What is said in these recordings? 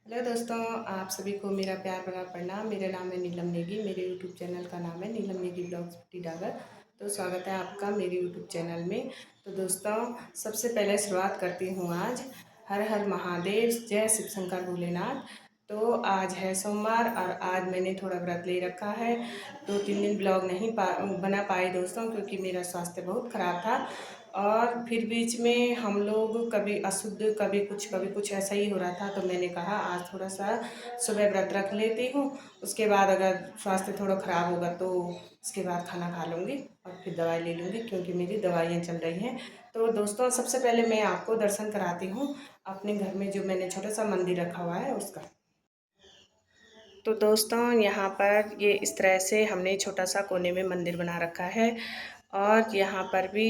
Hello दोस्तों, आप सभी को मेरा प्यार भरा प्रणाम। मेरा नाम है नीलम नेगी। मेरे यूट्यूब चैनल का नाम है नीलम नेगी ब्लॉग्स डागर। तो स्वागत है आपका मेरे यूट्यूब चैनल में। तो दोस्तों, सबसे पहले शुरुआत करती हूँ आज। हर हर महादेव, जय शिव शंकर भोलेनाथ। तो आज है सोमवार और आज मैंने थोड़ा व्रत ले रखा है। 2-3 दिन ब्लॉग नहीं बना पाई दोस्तों, क्योंकि मेरा स्वास्थ्य बहुत ख़राब था। और फिर बीच में हम लोग कभी अशुद्ध कभी कुछ ऐसा ही हो रहा था। तो मैंने कहा आज थोड़ा सा सुबह व्रत रख लेती हूँ, उसके बाद अगर स्वास्थ्य थोड़ा ख़राब होगा तो उसके बाद खाना खा लूँगी और फिर दवाई ले लूँगी, क्योंकि मेरी दवाइयाँ चल रही हैं। तो दोस्तों, सबसे पहले मैं आपको दर्शन कराती हूँ अपने घर में जो मैंने छोटा सा मंदिर रखा हुआ है उसका। तो दोस्तों, यहाँ पर ये इस तरह से हमने छोटा सा कोने में मंदिर बना रखा है। और यहाँ पर भी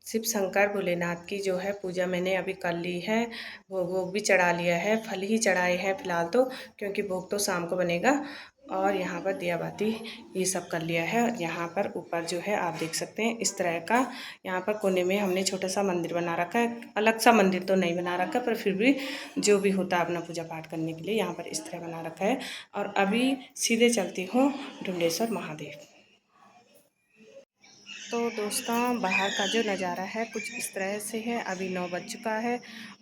शिव शंकर भोलेनाथ की जो है पूजा मैंने अभी कर ली है। भोग भी चढ़ा लिया है, फल ही चढ़ाए हैं फ़िलहाल तो, क्योंकि भोग तो शाम को बनेगा। और यहाँ पर दिया बाती ये सब कर लिया है। और यहाँ पर ऊपर जो है आप देख सकते हैं इस तरह का, यहाँ पर कोने में हमने छोटा सा मंदिर बना रखा है। अलग सा मंदिर तो नहीं बना रखा, पर फिर भी जो भी होता है अपना पूजा पाठ करने के लिए यहाँ पर इस तरह बना रखा है। और अभी सीधे चलती हूँ ढुंडेश्वर महादेव। तो दोस्तों, बाहर का जो नज़ारा है कुछ इस तरह से है। अभी 9 बज चुका है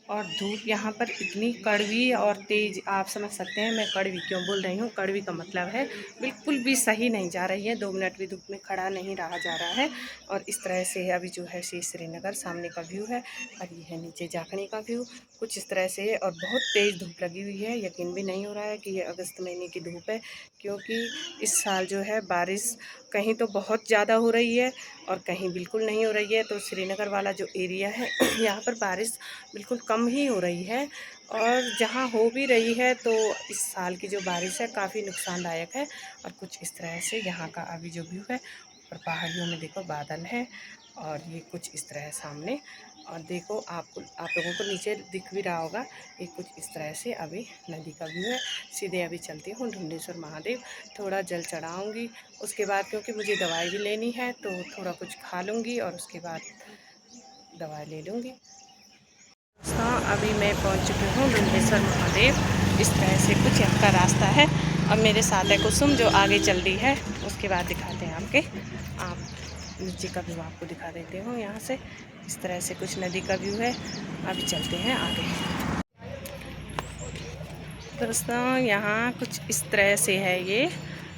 और धूप यहाँ पर इतनी कड़वी और तेज़, आप समझ सकते हैं मैं कड़वी क्यों बोल रही हूँ। कड़वी का मतलब है बिल्कुल भी सही नहीं जा रही है, 2 मिनट भी धूप में खड़ा नहीं रहा जा रहा है। और इस तरह से है अभी जो है श्रीनगर सामने का व्यू है, और ये है नीचे जाखनी का व्यू। कुछ इस तरह से है और बहुत तेज़ धूप लगी हुई है। यकीन भी नहीं हो रहा है कि ये अगस्त महीने की धूप है, क्योंकि इस साल जो है बारिश कहीं तो बहुत ज़्यादा हो रही है और कहीं बिल्कुल नहीं हो रही है। तो श्रीनगर वाला जो एरिया है यहाँ पर बारिश बिल्कुल कम ही हो रही है। और जहाँ हो भी रही है तो इस साल की जो बारिश है काफ़ी नुकसानदायक है। और कुछ इस तरह से यहाँ का अभी जो व्यू है, ऊपर पहाड़ियों में देखो बादल है और ये कुछ इस तरह है सामने। और देखो आप लोगों को नीचे दिख भी रहा होगा, ये कुछ इस तरह से अभी नदी का व्यू है। सीधे अभी चलती हूँ ढुंडेश्वर महादेव, थोड़ा जल चढ़ाऊँगी, उसके बाद क्योंकि मुझे दवाई भी लेनी है तो थोड़ा कुछ खा लूँगी और उसके बाद दवाई ले लूँगी। हाँ, अभी मैं पहुँच चुकी हूँ ढुंडेश्वर महादेव। इस तरह से कुछ यहाँ का रास्ता है और मेरे साथ है कुसुम जो आगे चल रही है। उसके बाद दिखाते हैं आप नीचे का व्यू आपको दिखा देते हूँ यहाँ से। इस तरह से कुछ नदी का व्यू है। अभी चलते हैं आगे। दोस्तों, यहाँ कुछ इस तरह से है ये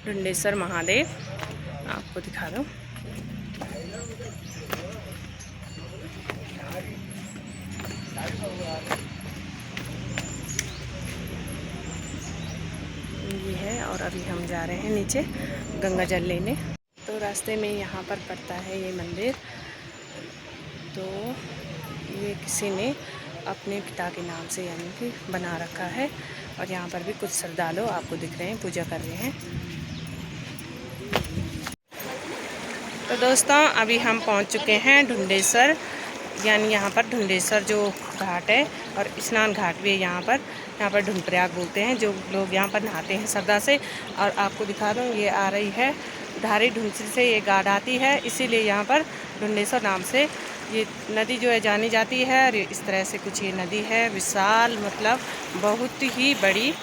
ढुंडेश्वर महादेव, आपको दिखा दूँ। ये है और अभी हम जा रहे हैं नीचे गंगा जल लेने। तो रास्ते में यहाँ पर पड़ता है ये मंदिर। तो ये किसी ने अपने पिता के नाम से यानी कि बना रखा है। और यहाँ पर भी कुछ श्रद्धालु आपको दिख रहे हैं, पूजा कर रहे हैं। तो दोस्तों, अभी हम पहुँच चुके हैं ढुंडेश्वर, यानी यहाँ पर ढुंडेश्वर जो घाट है और स्नान घाट भी है यहाँ पर ढुंडप्रयाग बोलते हैं जो लोग यहाँ पर नहाते हैं श्रद्धा से। और आपको दिखा दूँ, ये आ रही है धारी ढुंसी से ये गाड आती है, इसीलिए यहाँ पर ढुंडेश्वर नाम से ये नदी जो है जानी जाती है। और इस तरह से कुछ ये नदी है विशाल, मतलब बहुत ही बड़ी।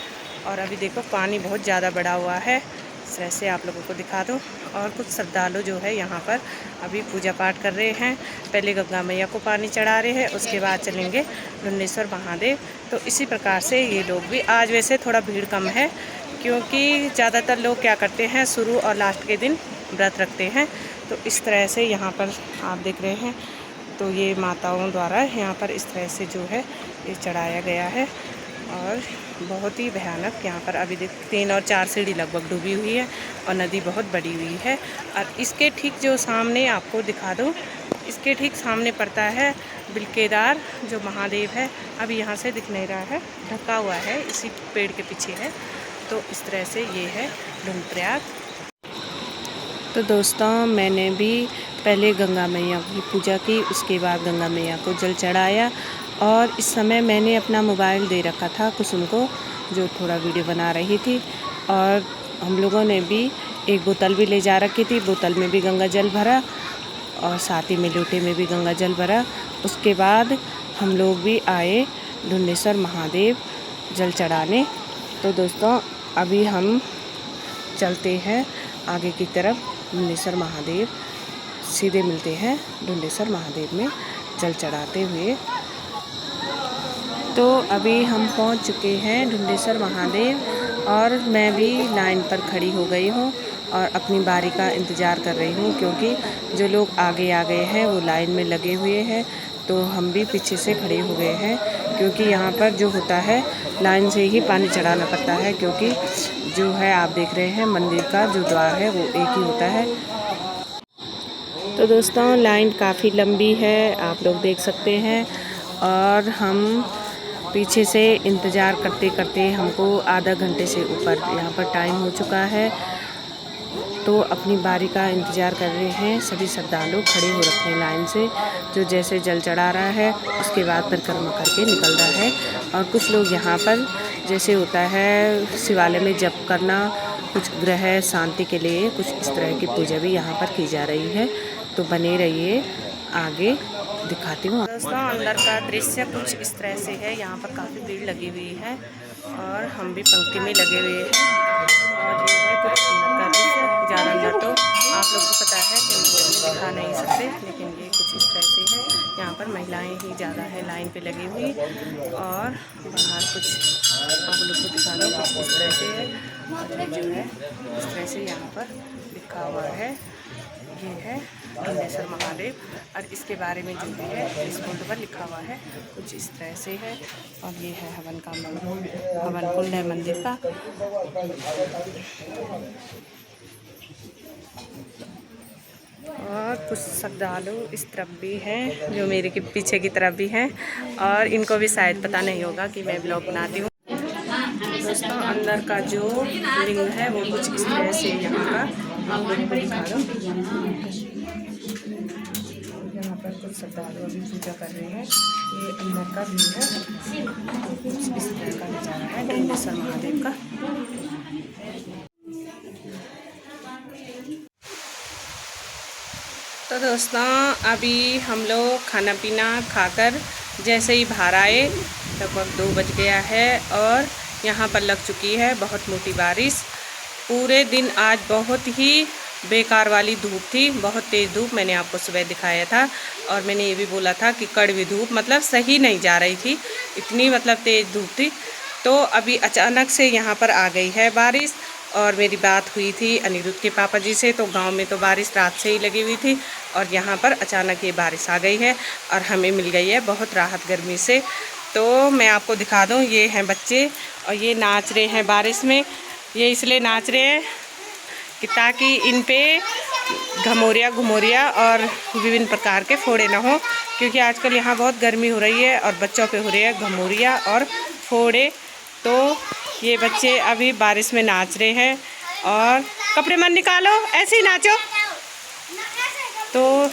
और अभी देखो पानी बहुत ज़्यादा बढ़ा हुआ है। इस तरह से आप लोगों को दिखा दूँ। और कुछ श्रद्धालु जो है यहाँ पर अभी पूजा पाठ कर रहे हैं। पहले गंगा मैया को पानी चढ़ा रहे हैं, उसके बाद चलेंगे ढुंडेश्वर महादेव। तो इसी प्रकार से ये लोग भी, आज वैसे थोड़ा भीड़ कम है, क्योंकि ज़्यादातर लोग क्या करते हैं शुरू और लास्ट के दिन व्रत रखते हैं। तो इस तरह से यहाँ पर आप देख रहे हैं, तो ये माताओं द्वारा यहाँ पर इस तरह से जो है ये चढ़ाया गया है। और बहुत ही भयानक यहाँ पर अभी देख 3 और 4 सीढ़ी लगभग डूबी हुई है और नदी बहुत बड़ी हुई है। और इसके ठीक जो सामने आपको दिखा दूँ, इसके ठीक सामने पड़ता है बिलकेदार जो महादेव है। अभी यहाँ से दिख नहीं रहा है, ढका हुआ है, इसी पेड़ के पीछे है। तो इस तरह से ये है ढुंडप्रयाग। तो दोस्तों, मैंने भी पहले गंगा मैया की पूजा की, उसके बाद गंगा मैया को जल चढ़ाया। और इस समय मैंने अपना मोबाइल दे रखा था कुसुम को, जो थोड़ा वीडियो बना रही थी। और हम लोगों ने भी एक बोतल भी ले जा रखी थी, बोतल में भी गंगा जल भरा और साथ ही में लोटे में भी गंगा जल भरा। उसके बाद हम लोग भी आए ढुंडेश्वर महादेव। जल चढ़ाने। तो दोस्तों अभी हम चलते हैं आगे की तरफ। ढुंडेश्वर महादेव सीधे मिलते हैं ढुंडेश्वर महादेव में जल चढ़ाते हुए। तो अभी हम पहुंच चुके हैं ढुंडेश्वर महादेव और मैं भी लाइन पर खड़ी हो गई हूं और अपनी बारी का इंतज़ार कर रही हूं, क्योंकि जो लोग आगे आ गए हैं वो लाइन में लगे हुए हैं। तो हम भी पीछे से खड़े हो गए हैं, क्योंकि यहाँ पर जो होता है लाइन से ही पानी चढ़ाना पड़ता है, क्योंकि जो है आप देख रहे हैं मंदिर का जो द्वार है वो एक ही होता है। तो दोस्तों लाइन काफ़ी लंबी है, आप लोग देख सकते हैं। और हम पीछे से इंतज़ार करते करते हमको आधा घंटे से ऊपर यहाँ पर टाइम हो चुका है। तो अपनी बारी का इंतज़ार कर रहे हैं। सभी श्रद्धालु खड़े हो रखे हैं लाइन से। जो जैसे जल चढ़ा रहा है उसके बाद परिक्रमा करके निकल रहा है। और कुछ लोग यहाँ पर जैसे होता है शिवालय में जप करना, कुछ ग्रह शांति के लिए कुछ इस तरह की पूजा भी यहाँ पर की जा रही है। तो बने रहिए, आगे दिखाती हूँ। दोस्तों अंदर का दृश्य कुछ इस तरह से है। यहाँ पर काफ़ी भीड़ लगी हुई है और हम भी पंक्ति में लगे हुए हैं। और ये है कुछ अंदर का दृश्य। ज़्यादा अंदर तो आप लोगों को पता है कि दिखा नहीं सकते, लेकिन ये कुछ इस तरह से है। यहाँ पर महिलाएं ही ज़्यादा है लाइन पे लगी हुई। और बाहर कुछ आप लोग को दिखा दो, कुछ इस तरह से है। और ये जो है इस तरह से यहाँ पर लिखा हुआ है, ये है ढुंडेश्वर महादेव। और इसके बारे में जो भी है इस बोर्ड पर लिखा हुआ है कुछ इस तरह से है। और ये है हवन का हवन कुंड है मंदिर का। और कुछ श्रद्धालु इस तरफ भी हैं, जो मेरे के पीछे की तरफ भी हैं। और इनको भी शायद पता नहीं होगा कि मैं ब्लॉग बनाती हूँ। दोस्तों अंदर का जो लिंग है वो कुछ इस तरह से यहाँ का आप लोगों को दिखा दो। यहाँ पर कुछ श्रद्धालु अभी पूजा कर रहे हैं। ये अंदर का व्यू है, कुछ इस तरह का नज़ारा है ढुंडेश्वर महादेव का। तो दोस्तों अभी हम लोग खाना पीना खाकर जैसे ही बाहर आए लगभग 2 बज गया है और यहाँ पर लग चुकी है बहुत मोटी बारिश। पूरे दिन आज बहुत ही बेकार वाली धूप थी, बहुत तेज़ धूप। मैंने आपको सुबह दिखाया था और मैंने ये भी बोला था कि कड़वी धूप, मतलब सही नहीं जा रही थी, इतनी मतलब तेज़ धूप थी। तो अभी अचानक से यहाँ पर आ गई है बारिश। और मेरी बात हुई थी अनिरुद्ध के पापा जी से, तो गांव में तो बारिश रात से ही लगी हुई थी और यहाँ पर अचानक ये बारिश आ गई है और हमें मिल गई है बहुत राहत गर्मी से। तो मैं आपको दिखा दूँ, ये हैं बच्चे और ये नाच रहे हैं बारिश में। ये इसलिए नाच रहे हैं कि ताकि इन पे घमौरिया और विभिन्न प्रकार के फोड़े ना हो, क्योंकि आजकल यहाँ बहुत गर्मी हो रही है और बच्चों पे हो रही है घमौरिया और फोड़े। तो ये बच्चे अभी बारिश में नाच रहे हैं और कपड़े मत निकालो, ऐसे ही नाचो। तो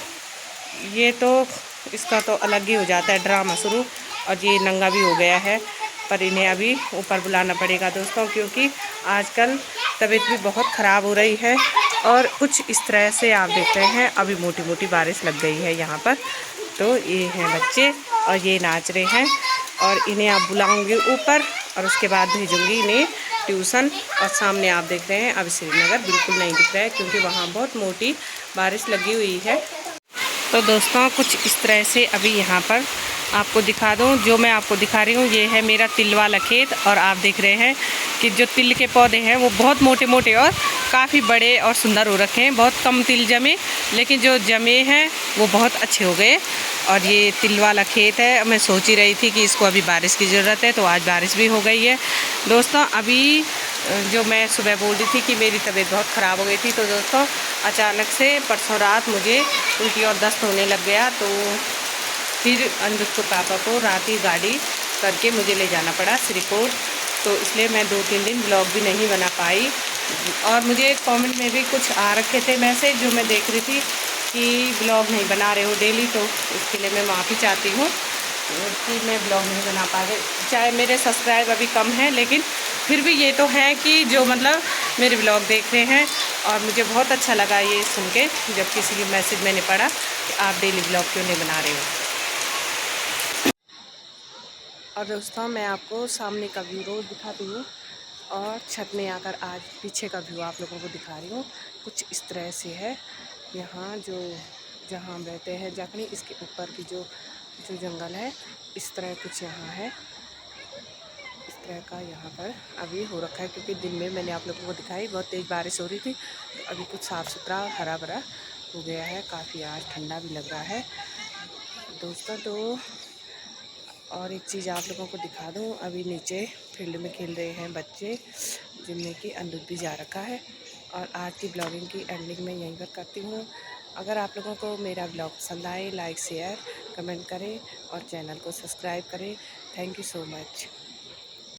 ये तो इसका तो अलग ही हो जाता है ड्रामा शुरू। और ये नंगा भी हो गया है, पर इन्हें अभी ऊपर बुलाना पड़ेगा दोस्तों, क्योंकि आजकल तबीयत भी बहुत ख़राब हो रही है। और कुछ इस तरह से आप देख रहे हैं अभी मोटी मोटी बारिश लग गई है यहाँ पर। तो ये हैं बच्चे और ये नाच रहे हैं और इन्हें आप बुलाऊंगी ऊपर और उसके बाद भेजूंगी इन्हें ट्यूशन। और सामने आप देख रहे हैं अभी श्रीनगर बिल्कुल नहीं दिख रहा है, क्योंकि वहाँ बहुत मोटी बारिश लगी हुई है। तो दोस्तों कुछ इस तरह से अभी यहाँ पर आपको दिखा दूँ, जो मैं आपको दिखा रही हूँ ये है मेरा तिल वाला खेत। और आप देख रहे हैं कि जो तिल के पौधे हैं वो बहुत मोटे मोटे और काफ़ी बड़े और सुंदर हो रखे हैं। बहुत कम तिल जमे, लेकिन जो जमे हैं वो बहुत अच्छे हो गए। और ये तिल वाला खेत है। मैं सोच ही रही थी कि इसको अभी बारिश की ज़रूरत है, तो आज बारिश भी हो गई है। दोस्तों अभी जो मैं सुबह बोल रही थी कि मेरी तबीयत बहुत ख़राब हो गई थी, तो दोस्तों अचानक से परसों रात मुझे उल्टी और दस्त होने लग गया। तो फिर अनिरुद्ध के पापा को रात ही गाड़ी करके मुझे ले जाना पड़ा श्रीकोट। तो इसलिए मैं 2-3 दिन ब्लॉग भी नहीं बना पाई। और मुझे कमेंट में भी कुछ आ रखे थे मैसेज, जो मैं देख रही थी कि ब्लॉग नहीं बना रहे हो डेली, तो इसके लिए मैं माफ़ी चाहती हूँ कि मैं ब्लॉग नहीं बना पा रही। चाहे मेरे सब्सक्राइब अभी कम हैं, लेकिन फिर भी ये तो है कि जो मतलब मेरे ब्लॉग देख रहे हैं। और मुझे बहुत अच्छा लगा ये सुन के, जब किसी की मैसेज मैंने पढ़ा कि आप डेली ब्लॉग क्यों नहीं बना रहे हो। और दोस्तों मैं आपको सामने का व्यू रोज़ दिखाती हूँ और छत में आकर आज पीछे का व्यू आप लोगों को दिखा रही हूँ। कुछ इस तरह से है यहाँ जो जहाँ हम रहते हैं जखनी, इसके ऊपर की जो जंगल है इस तरह कुछ यहाँ है। इस तरह का यहाँ पर अभी हो रखा है क्योंकि दिन में मैंने आप लोगों को दिखाई बहुत तेज़ बारिश हो रही थी, तो अभी कुछ साफ़ सुथरा हरा भरा हो गया है। काफ़ी आज ठंडा भी लग रहा है दोस्तों। तो और एक चीज़ आप लोगों को दिखा दूँ, अभी नीचे फील्ड में खेल रहे हैं बच्चे जिनमें कि अनिरुद्ध भी जा रखा है। और आज की ब्लॉगिंग की एंडिंग में यहीं पर करती हूँ। अगर आप लोगों को मेरा ब्लॉग पसंद आए लाइक शेयर कमेंट करें और चैनल को सब्सक्राइब करें। Thank you so much.